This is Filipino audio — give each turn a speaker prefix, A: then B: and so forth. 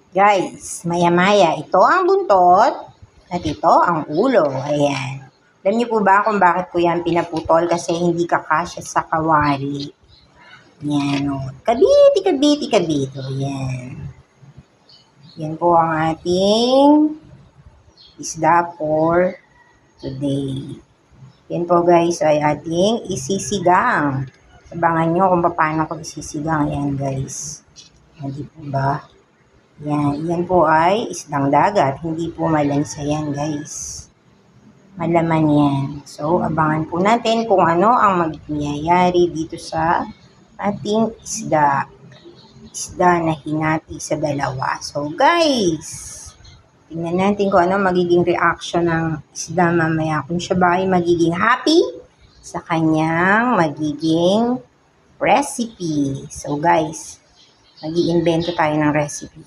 A: Guys, maya-maya, ito ang buntot at ito ang ulo. Ayan. Alam niyo po ba kung bakit ko yan pinaputol? Kasi hindi kakasya sa kawali. Yan o. Kabiti, kabiti, kabito. Yan. Yan po ang ating isda for today. Yan po guys ay ating isisigang. Abangan nyo kung paano ko isisigang. Yan guys. Hindi po ba? Yan po ay isdang dagat. Hindi po malansa yan guys. Malaman yan. So, abangan po natin kung ano ang magyayari dito sa ating isda. Isda na hinati sa dalawa. So, guys, tingnan natin kung ano magiging reaction ng isda mamaya. Kung siya ba ay magiging happy sa kanyang magiging recipe. So, guys, mag-iimbento tayo ng recipe.